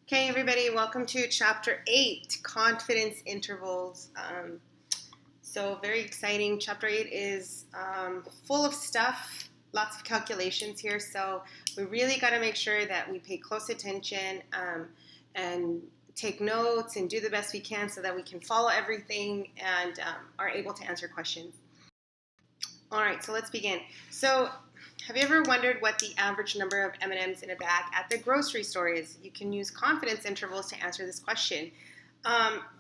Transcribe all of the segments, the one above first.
Okay, everybody, welcome to Chapter 8, Confidence Intervals. Very exciting. Chapter 8 is full of stuff, lots of calculations here, so we really got to make sure that we pay close attention and take notes and do the best we can so that we can follow everything and are able to answer questions. All right, so let's begin. So have you ever wondered what the average number of M&Ms in a bag at the grocery store is? You can use confidence intervals to answer this question.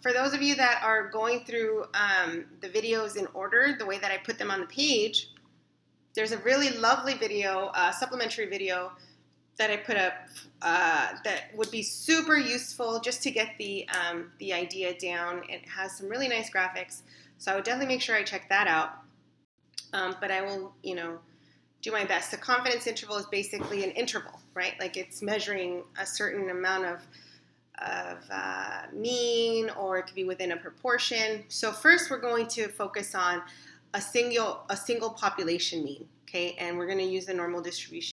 For those of you that are going through the videos in order, the way that I put them on the page, there's a really lovely video, supplementary video that I put up that would be super useful just to get the idea down. It has some really nice graphics, so I would definitely make sure I check that out. But I will, do my best. The confidence interval is basically an interval, right? Like it's measuring a certain amount of mean, or it could be within a proportion. So first, we're going to focus on a single population mean, okay? And we're going to use the normal distribution.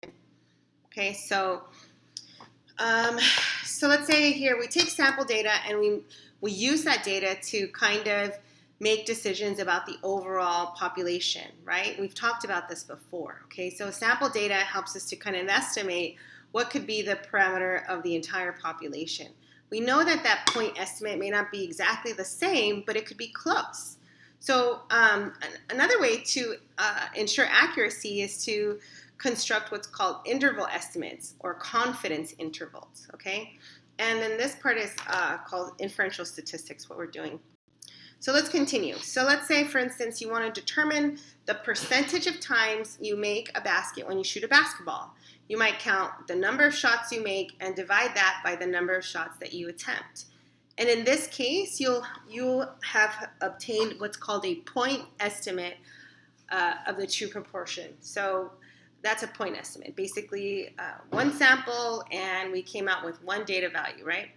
Okay, so let's say here we take sample data and we use that data to kind of make decisions about the overall population, right? We've talked about this before, okay? So sample data helps us to kind of estimate what could be the parameter of the entire population. We know that that point estimate may not be exactly the same, but it could be close. So another way to ensure accuracy is to construct what's called interval estimates or confidence intervals, okay? And then this part is called inferential statistics, what we're doing. So let's continue. So let's say, for instance, you want to determine the percentage of times you make a basket when you shoot a basketball. You might count the number of shots you make and divide that by the number of shots that you attempt. And in this case, you'll have obtained what's called a point estimate of the true proportion. So that's a point estimate. Basically, one sample, and we came out with one data value, right?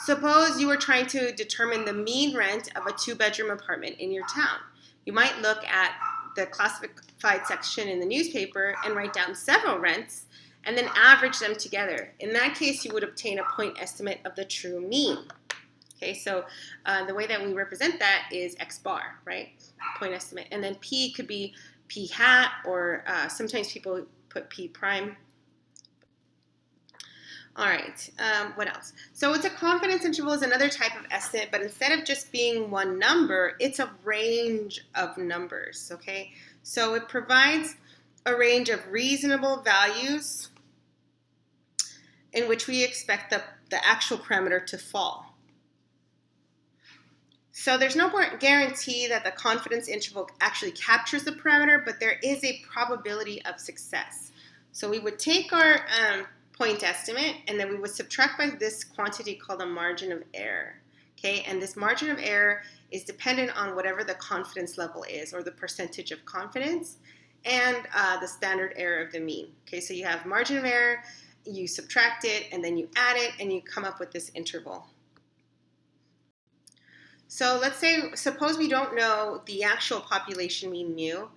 Suppose you were trying to determine the mean rent of a two-bedroom apartment in your town. You might look at the classified section in the newspaper and write down several rents and then average them together. In that case, you would obtain a point estimate of the true mean. Okay, so the way that we represent that is X bar, right? Point estimate. And then P could be P hat, or sometimes people put P prime. All right, what else? So it's a confidence interval is another type of estimate, but instead of just being one number, it's a range of numbers, okay? So it provides a range of reasonable values in which we expect the actual parameter to fall. So there's no guarantee that the confidence interval actually captures the parameter, but there is a probability of success. So we would take our point estimate, and then we would subtract by this quantity called a margin of error, okay? And this margin of error is dependent on whatever the confidence level is, or the percentage of confidence, and the standard error of the mean, okay? So you have margin of error, you subtract it, and then you add it, and you come up with this interval. So suppose we don't know the actual population mean mu,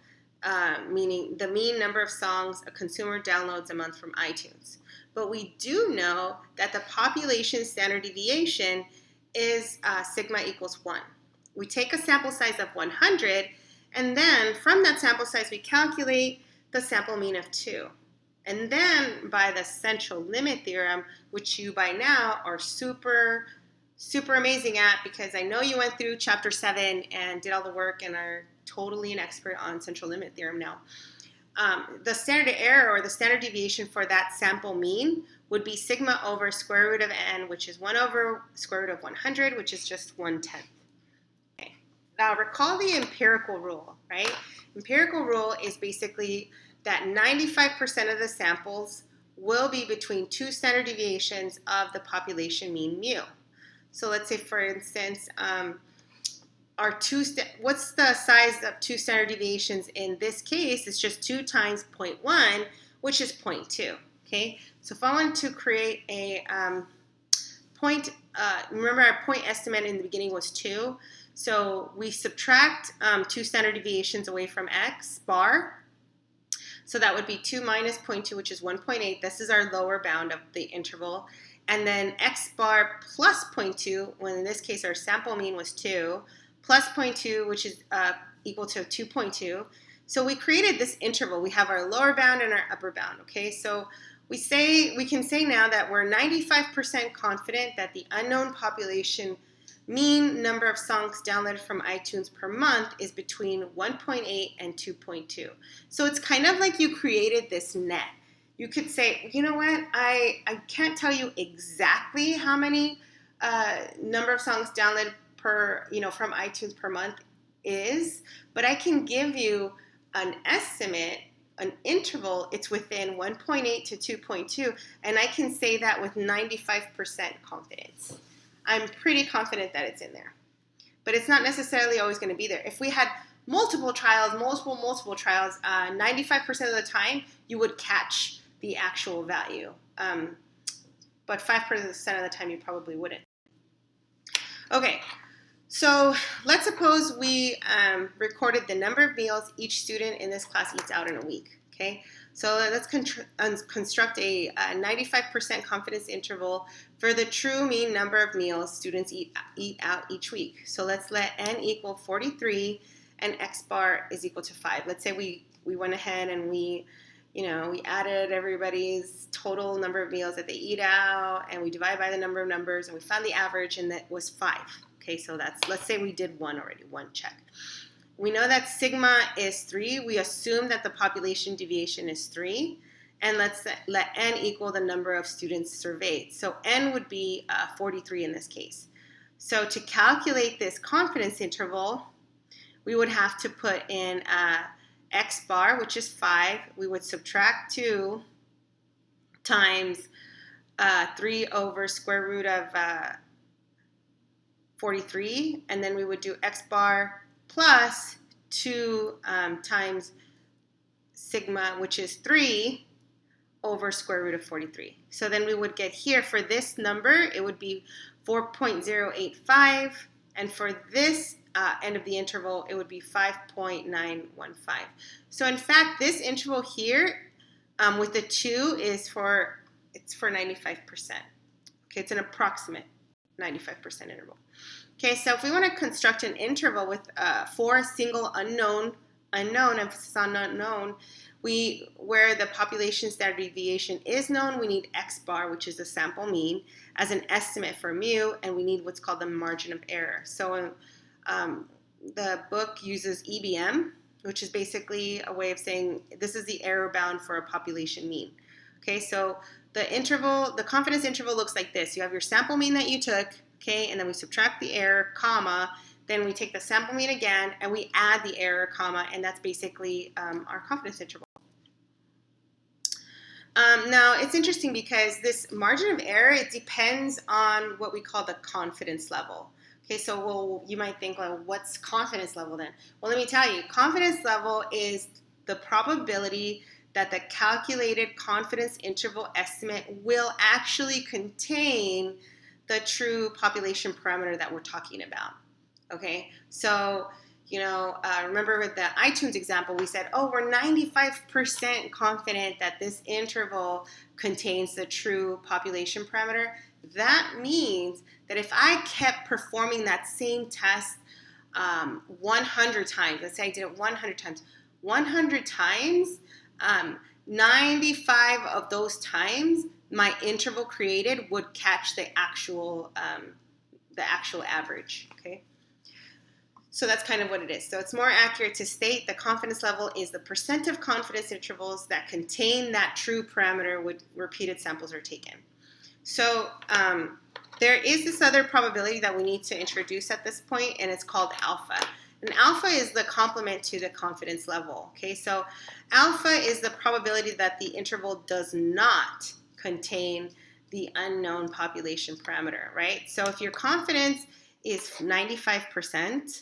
meaning the mean number of songs a consumer downloads a month from iTunes. But we do know that the population standard deviation is sigma equals 1. We take a sample size of 100, and then from that sample size, we calculate the sample mean of 2. And then by the central limit theorem, which you by now are super amazing at, because I know you went through chapter 7 and did all the work and are totally an expert on central limit theorem now. The standard error, or the standard deviation for that sample mean, would be sigma over square root of n, which is 1 over square root of 100, which is just 1/10. Okay. Now recall the empirical rule, right? Empirical rule is basically that 95% of the samples will be between two standard deviations of the population mean mu. So let's say, for instance, what's the size of two standard deviations in this case? It's just 2 times 0.1, which is 0.2, okay? So if I want to create a point, remember our point estimate in the beginning was 2, so we subtract 2 standard deviations away from X bar, so that would be 2 minus 0.2, which is 1.8. This is our lower bound of the interval. and then x bar plus 0.2, when in this case our sample mean was 2, plus 0.2, which is equal to 2.2. So we created this interval. We have our lower bound and our upper bound, okay? So we can say now that we're 95% confident that the unknown population mean number of songs downloaded from iTunes per month is between 1.8 and 2.2. So it's kind of like you created this net. You could say, you know what, I can't tell you exactly how many number of songs downloaded from iTunes per month is, but I can give you an estimate, an interval. It's within 1.8 to 2.2, and I can say that with 95% confidence. I'm pretty confident that it's in there, but it's not necessarily always going to be there. If we had multiple trials, 95% of the time, you would catch the actual value, but 5% of the time, you probably wouldn't. Okay, so let's suppose we recorded the number of meals each student in this class eats out in a week, okay? So let's construct a 95% confidence interval for the true mean number of meals students eat out each week. So let's let n equal 43 and x bar is equal to 5. Let's say we went ahead and we added everybody's total number of meals that they eat out, and we divide by the number of numbers, and we found the average, and that was 5. Okay, so let's say we did 1 already, 1 check. We know that sigma is 3. We assume that the population deviation is 3. And let's let n equal the number of students surveyed. So n would be 43 in this case. So to calculate this confidence interval, we would have to put in x bar, which is 5. We would subtract 2 times 3 over square root of 43. And then we would do x bar plus 2 times sigma, which is 3, over square root of 43. So then we would get here, for this number, it would be 4.085, and for this end of the interval, it would be 5.915. So in fact, this interval here with the 2 is for 95%. Okay, it's an approximate 95% interval. Okay, so if we want to construct an interval with 4 single unknown, emphasis on unknown, where the population standard deviation is known, we need x bar, which is the sample mean, as an estimate for mu, and we need what's called the margin of error. So the book uses EBM, which is basically a way of saying this is the error bound for a population mean. Okay, so the confidence interval looks like this. You have your sample mean that you took, okay, and then we subtract the error, comma, then we take the sample mean again, and we add the error, comma, and that's basically our confidence interval. Now, it's interesting because this margin of error, it depends on what we call the confidence level. Okay, so you might think, well, what's confidence level then? Well, let me tell you, confidence level is the probability that the calculated confidence interval estimate will actually contain the true population parameter that we're talking about. Okay, so remember with the iTunes example, we said, we're 95% confident that this interval contains the true population parameter. That means that if I kept performing that same test 100 times, let's say I did it 100 times, 95 of those times, my interval created would catch the actual average, okay? So that's kind of what it is. So it's more accurate to state the confidence level is the percent of confidence intervals that contain that true parameter when repeated samples are taken. So there is this other probability that we need to introduce at this point, and it's called alpha. And alpha is the complement to the confidence level. Okay, so alpha is the probability that the interval does not contain the unknown population parameter, right? So if your confidence is 95%,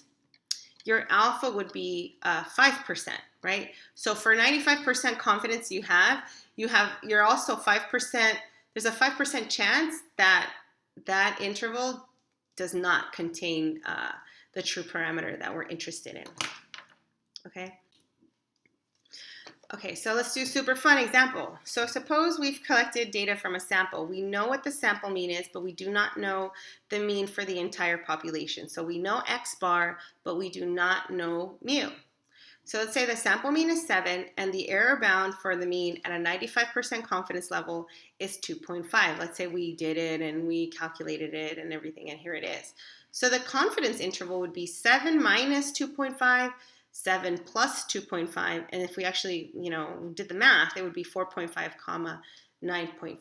your alpha would be 5%, right? So for 95% confidence you're also 5%, there's a 5% chance that that interval does not contain the true parameter that we're interested in, okay? Okay, so let's do a super fun example. So suppose we've collected data from a sample. We know what the sample mean is, but we do not know the mean for the entire population. So we know X bar, but we do not know mu. So let's say the sample mean is 7 and the error bound for the mean at a 95% confidence level is 2.5. Let's say we did it and we calculated it and everything, and here it is. So the confidence interval would be 7 minus 2.5, 7 plus 2.5, and if we actually, did the math, it would be 4.5 comma 9.5.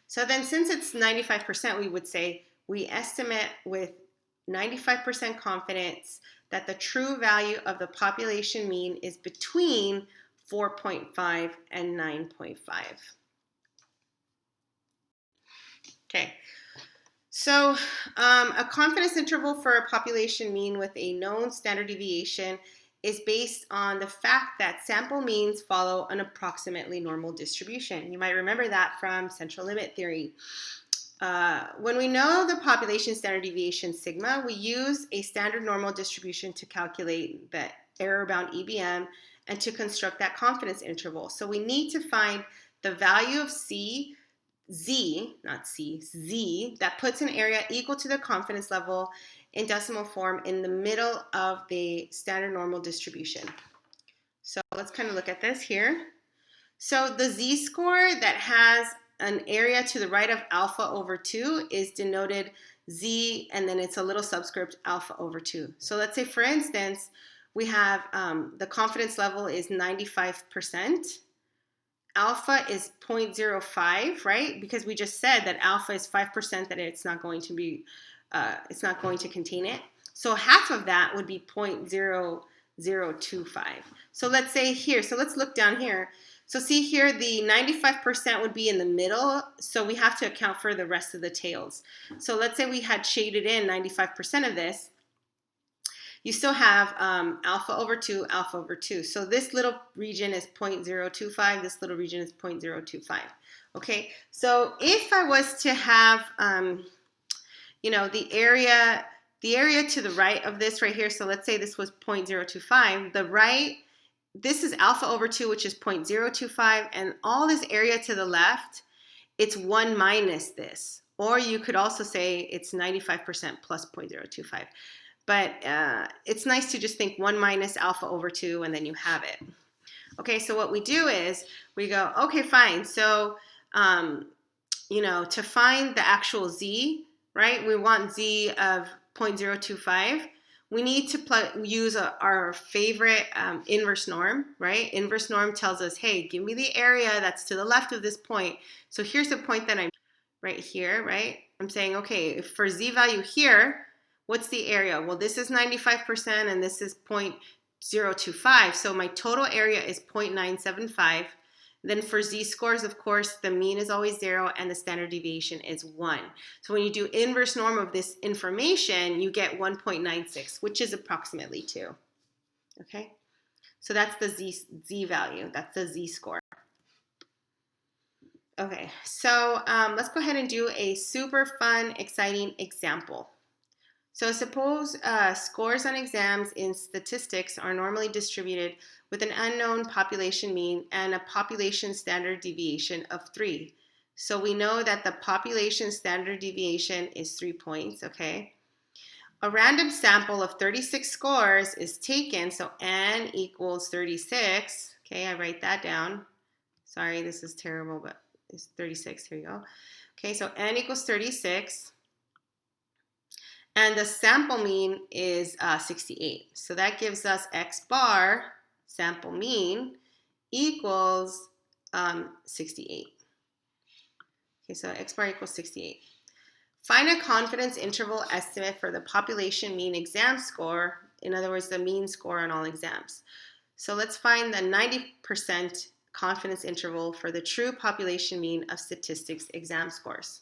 So then since it's 95%, we would say we estimate with 95% confidence that the true value of the population mean is between 4.5 and 9.5. Okay, so a confidence interval for a population mean with a known standard deviation is based on the fact that sample means follow an approximately normal distribution. You might remember that from central limit theory. When we know the population standard deviation sigma, we use a standard normal distribution to calculate the error bound EBM and to construct that confidence interval. So we need to find the value of Z, that puts an area equal to the confidence level in decimal form in the middle of the standard normal distribution. So let's kind of look at this here. So the Z-score that has an area to the right of alpha over 2 is denoted Z, and then it's a little subscript alpha over 2. So let's say, for instance, we have the confidence level is 95%. Alpha is 0.05, right? Because we just said that alpha is 5%, that it's not going to be, it's not going to contain it. So half of that would be 0.0025. So let's say here, so let's look down here. So see here, the 95% would be in the middle, so we have to account for the rest of the tails. So let's say we had shaded in 95% of this. You still have alpha over 2, alpha over 2. So this little region is 0.025, this little region is 0.025. Okay, so if I was to have, the area to the right of this right here, so let's say this was 0.025, the right, this is alpha over 2, which is 0.025, and all this area to the left, it's 1 minus this. Or you could also say it's 95% plus 0.025. But it's nice to just think 1 minus alpha over 2, and then you have it. Okay, so what we do is we go, okay, fine. So, to find the actual Z, right, we want Z of 0.025. We need to use our favorite inverse norm, right? Inverse norm tells us, hey, give me the area that's to the left of this point. So here's the point that I'm right here, right? I'm saying, okay, for Z value here, what's the area? Well, this is 95% and this is 0.025. So my total area is 0.975. Then for Z-scores, of course, the mean is always 0 and the standard deviation is 1. So when you do inverse norm of this information, you get 1.96, which is approximately 2. Okay? So that's the Z value. That's the Z-score. Okay, so let's go ahead and do a super fun, exciting example. So suppose scores on exams in statistics are normally distributed with an unknown population mean and a population standard deviation of 3. So we know that the population standard deviation is 3 points, okay? A random sample of 36 scores is taken, so n equals 36. Okay, I write that down. Sorry, this is terrible, but it's 36. Here you go. Okay, so n equals 36. And the sample mean is 68. So that gives us X bar, sample mean, equals 68. Okay, so X bar equals 68. Find a confidence interval estimate for the population mean exam score, in other words, the mean score on all exams. So let's find the 90% confidence interval for the true population mean of statistics exam scores.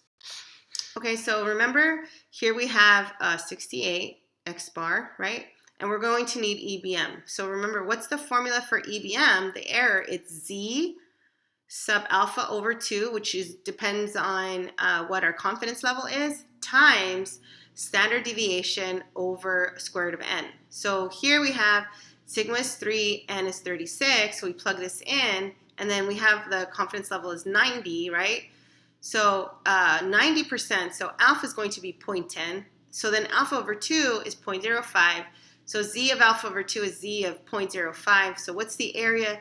Okay, so remember, here we have 68 X bar, right? And we're going to need EBM. So remember, what's the formula for EBM? The error, it's Z sub alpha over 2, which depends on what our confidence level is, times standard deviation over square root of n. So here we have sigma is 3, n is 36, so we plug this in, and then we have the confidence level is 90, right? So 90%, so alpha is going to be 0.10. So then alpha over 2 is 0.05. So z of alpha over 2 is z of 0.05. So what's the area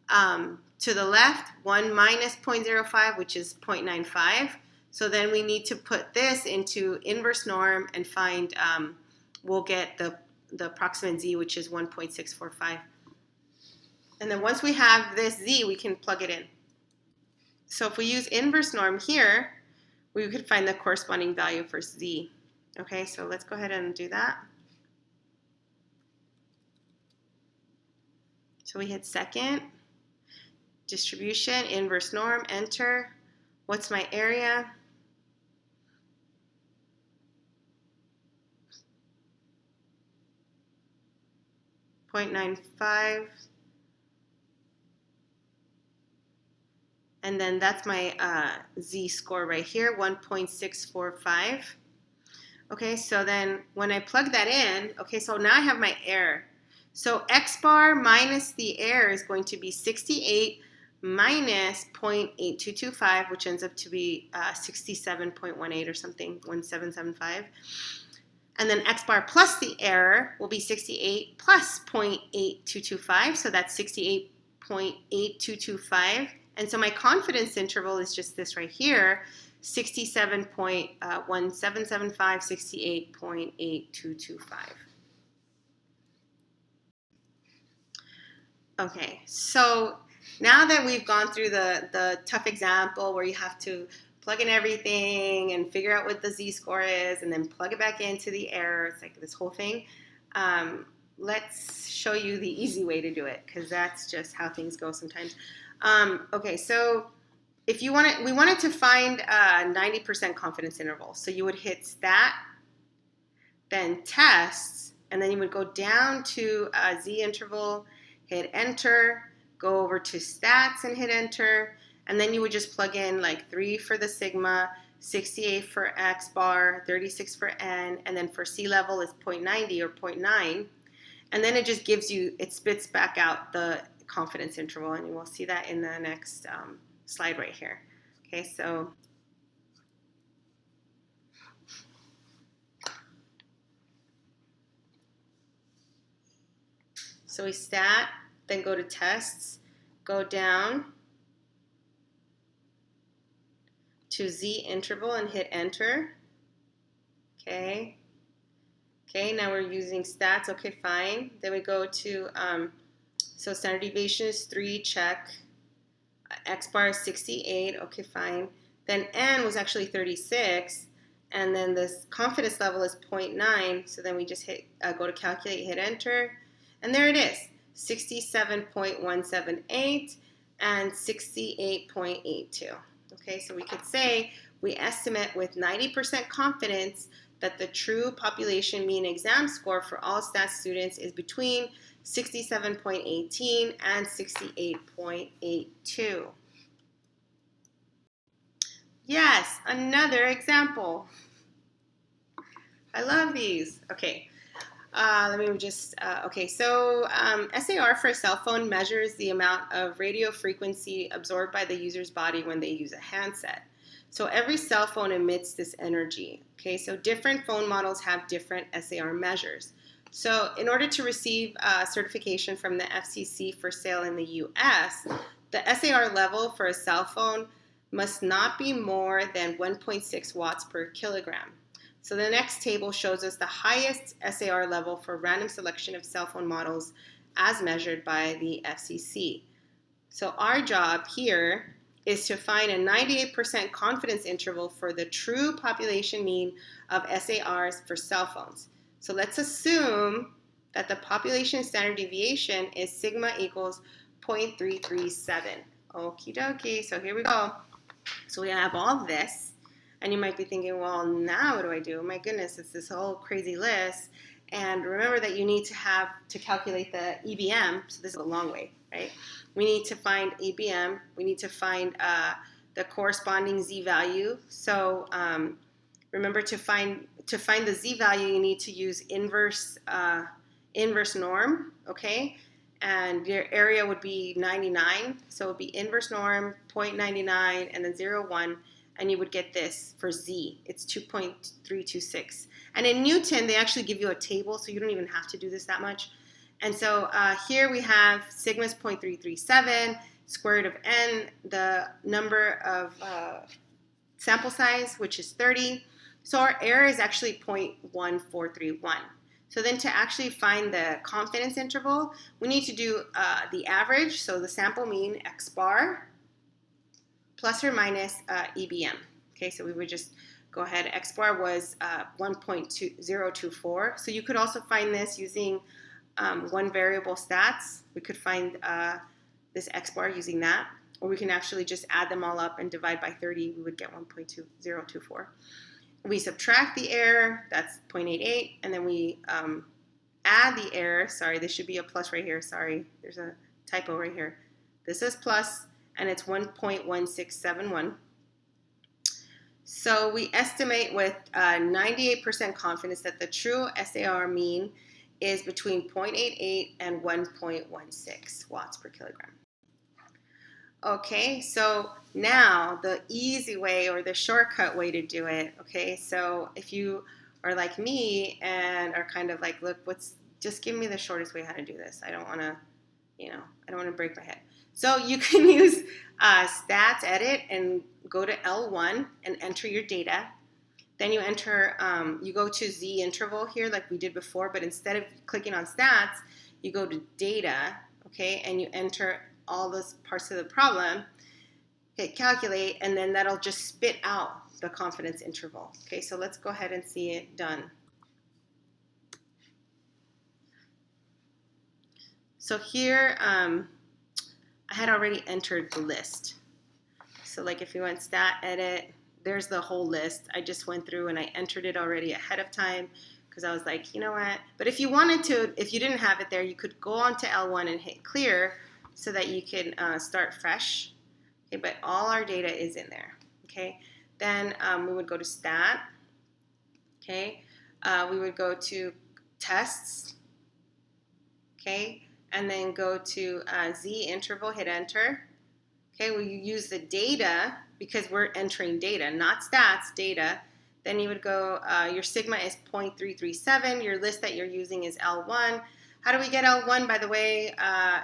to the left? 1 minus 0.05, which is 0.95. So then we need to put this into inverse norm and find, we'll get the approximate z, which is 1.645. And then once we have this z, we can plug it in. So if we use inverse norm here, we could find the corresponding value for z. Okay, so let's go ahead and do that. So we hit second, distribution, inverse norm, enter. What's my area? .95. And then that's my z-score right here, 1.645. Okay, so then when I plug that in, okay, so now I have my error. So x bar minus the error is going to be 68 minus 0.8225, which ends up to be 67.18 or something, 1775. And then x bar plus the error will be 68 plus 0.8225, so that's 68.8225. And so my confidence interval is just this right here, 67.1775, 68.8225. Okay, so now that we've gone through the tough example where you have to plug in everything and figure out what the z-score is and then plug it back into the error, it's like this whole thing, let's show you the easy way to do it, because that's just how things go sometimes. Okay, so if you wanted, we wanted to find a 90% confidence interval. So you would hit stat, then tests, and then you would go down to z interval, hit enter, go over to stats and hit enter, and then you would just plug in like 3 for the sigma, 68 for x bar, 36 for n, and then for C level is 0.90 or 0.9. And then it just gives you, it spits back out the confidence interval, and you will see that in the next slide right here. Okay, so we stat, then go to tests, go down to z interval and hit enter. Okay. Okay, now we're using stats. Okay, fine. Then we go to, so standard deviation is 3, check. X bar is 68. Okay, fine. Then n was actually 36. And then this confidence level is 0.9. So then we just hit, go to calculate, hit enter. And there it is, 67.178 and 68.82. Okay, so we could say we estimate with 90% confidence that the true population mean exam score for all stats students is between 67.18 and 68.82. Yes, another example. I love these. Okay. Let me just, okay, so SAR for a cell phone measures the amount of radio frequency absorbed by the user's body when they use a handset. So every cell phone emits this energy, okay? So different phone models have different SAR measures. So in order to receive certification from the FCC for sale in the US, the SAR level for a cell phone must not be more than 1.6 watts per kilogram. So the next table shows us the highest SAR level for random selection of cell phone models as measured by the FCC. So our job here is to find a 98% confidence interval for the true population mean of SARs for cell phones. So let's assume that the population standard deviation is sigma equals 0.337. Okie dokie, so here we go. So we have all this. And you might be thinking, well, now what do I do? My goodness, it's this whole crazy list. And remember that you need to have to calculate the EBM. So this is a long way, right? We need to find EBM. We need to find the corresponding Z value. So remember to find the Z value, you need to use inverse inverse norm, okay? And your area would be 99. So it would be inverse norm, 0.99, and then 0.1. And you would get this for Z. It's 2.326. And in Newton, they actually give you a table, so you don't even have to do this that much. And so here we have sigma is 0.337, square root of n, the number of sample size, which is 30. So our error is actually 0.1431. So then to actually find the confidence interval, we need to do the average, so the sample mean x bar, plus or minus EBM. Okay, so we would just go ahead. X bar was 1.024. So you could also find this using one variable stats. We could find this x bar using that, or we can actually just add them all up and divide by 30. We would get 1.2024. We subtract the error, that's 0.88, and then we add the error. Sorry, this should be a plus right here. Sorry, there's a typo right here. This is plus, and it's 1.1671. So we estimate with 98% confidence that the true SAR mean is between 0.88 and 1.16 watts per kilogram. Okay, so now the easy way or the shortcut way to do it, okay, so if you are like me and are kind of like, look, just give me the shortest way how to do this. I don't want to, I don't want to break my head. So you can use stats edit and go to L1 and enter your data. Then you enter, you go to Z interval here like we did before, but instead of clicking on stats, you go to data, okay, and you enter all those parts of the problem, hit calculate, and then that'll just spit out the confidence interval. Okay, so let's go ahead and see it done. So here, I had already entered the list. So like if you went stat edit, there's the whole list. I just went through and I entered it already ahead of time because I was like, you know what? But if you wanted to, if you didn't have it there, you could go on to L1 and hit clear so that you can start fresh. Okay, but all our data is in there. Okay, then we would go to stat. Okay, we would go to tests. Okay, and then go to Z interval, hit enter. Okay, we use the data because we're entering data, not stats, data. Then you would go, your sigma is 0.337, your list that you're using is L1. How do we get L1? By the way,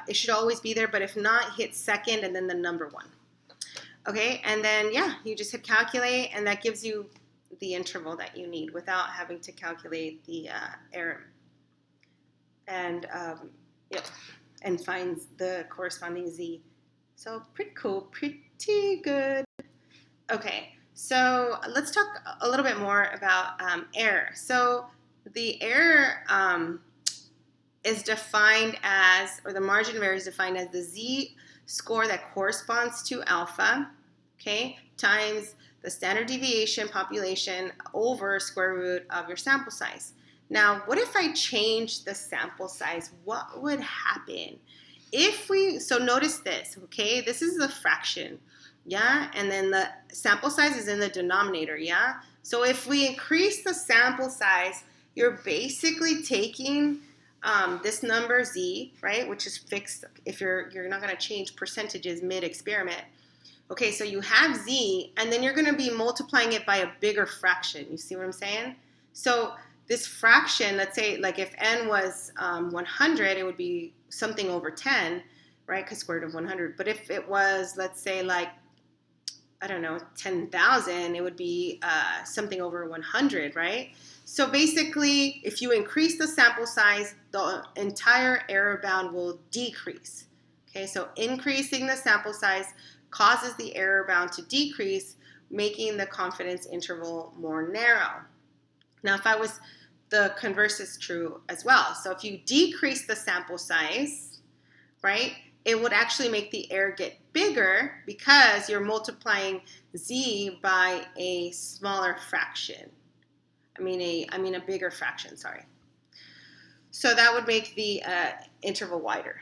it should always be there, but if not, hit second and then the number 1. Okay, and then, yeah, you just hit calculate, and that gives you the interval that you need without having to calculate the error. And, yep, and finds the corresponding Z. So pretty cool, pretty good. Okay, so let's talk a little bit more about error. So the error is defined as, or the margin of error is defined as the Z score that corresponds to alpha, okay, times the standard deviation population over square root of your sample size. Now, what if I change the sample size? What would happen? So notice this, okay, this is the fraction, yeah, and then the sample size is in the denominator, yeah? So if we increase the sample size, you're basically taking this number Z, right, which is fixed if you're not going to change percentages mid-experiment. Okay, so you have Z, and then you're going to be multiplying it by a bigger fraction. You see what I'm saying? So this fraction, let's say, like if n was 100, it would be something over 10, right, because square root of 100. But if it was, let's say, like, I don't know, 10,000, it would be something over 100, right? So basically, if you increase the sample size, the entire error bound will decrease. Okay, so increasing the sample size causes the error bound to decrease, making the confidence interval more narrow. Now, the converse is true as well. So if you decrease the sample size, right, it would actually make the error get bigger because you're multiplying Z by a smaller fraction. I mean a bigger fraction, sorry. So that would make the interval wider,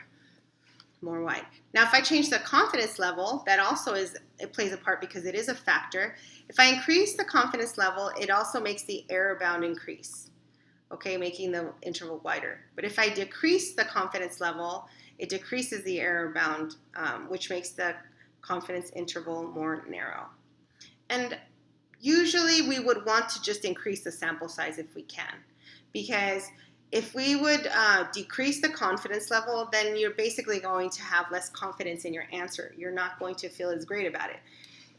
more wide. Now, if I change the confidence level, that also it plays a part because it is a factor. If I increase the confidence level, it also makes the error bound increase. okay, making the interval wider. But if I decrease the confidence level, it decreases the error bound, which makes the confidence interval more narrow. And usually we would want to just increase the sample size if we can, because if we would decrease the confidence level, then you're basically going to have less confidence in your answer. You're not going to feel as great about it.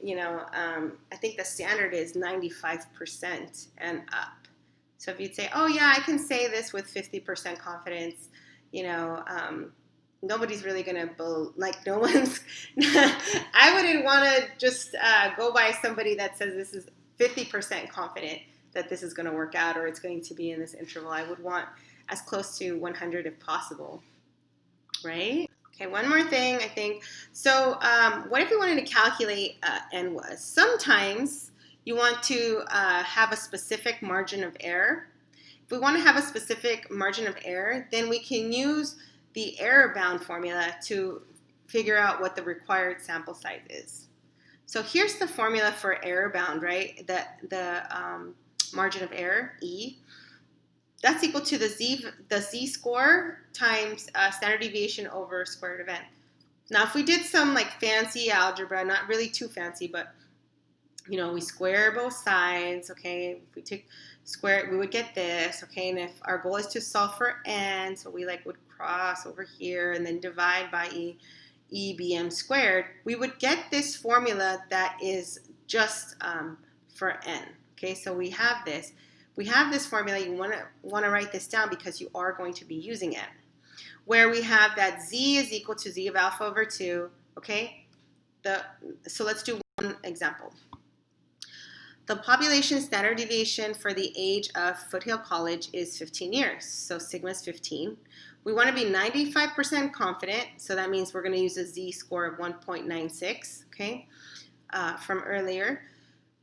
I think the standard is 95% and up. So if you'd say, oh yeah, I can say this with 50% confidence, nobody's really going to, no one's, I wouldn't want to just go by somebody that says this is 50% confident that this is going to work out or it's going to be in this interval. I would want as close to 100 if possible, right? Okay, one more thing, I think. So what if we wanted to calculate N was? Sometimes you want to have a specific margin of error. If we want to have a specific margin of error, then we can use the error bound formula to figure out what the required sample size is. So here's the formula for error bound, right? The margin of error, E. That's equal to the z score times standard deviation over square root of n. Now, if we did some fancy algebra, not really too fancy, but we square both sides, okay? If we take square it, we would get this, okay? And if our goal is to solve for n, so we would cross over here and then divide by EBM squared, we would get this formula that is just for n, okay? So we have this. We have this formula. You want to write this down because you are going to be using it, where we have that z is equal to z of alpha over 2, okay? So let's do one example. The population standard deviation for the age of Foothill College is 15 years, so sigma is 15. We want to be 95% confident, so that means we're going to use a z-score of 1.96, okay, from earlier.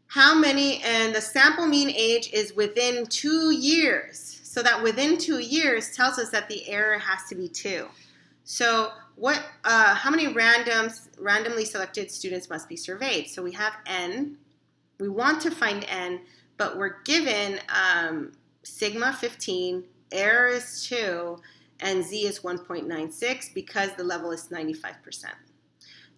How many, and the sample mean age is within 2 years. So that within 2 years tells us that the error has to be 2. So how many randomly selected students must be surveyed? So we have n. We want to find n, but we're given sigma 15, error is 2, and z is 1.96 because the level is 95%.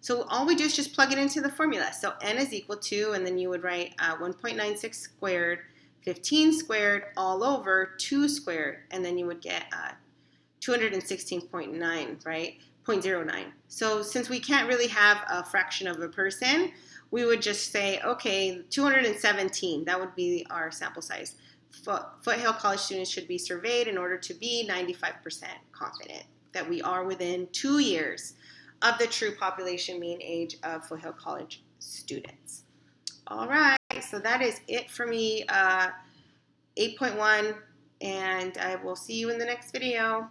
So all we do is just plug it into the formula. So n is equal to, and then you would write 1.96 squared, 15 squared, all over 2 squared, and then you would get 216.9, right? 0.09. So since we can't really have a fraction of a person, we would just say, okay, 217, that would be our sample size. Foothill College students should be surveyed in order to be 95% confident that we are within 2 years of the true population mean age of Foothill College students. All right, so that is it for me, 8.1, and I will see you in the next video.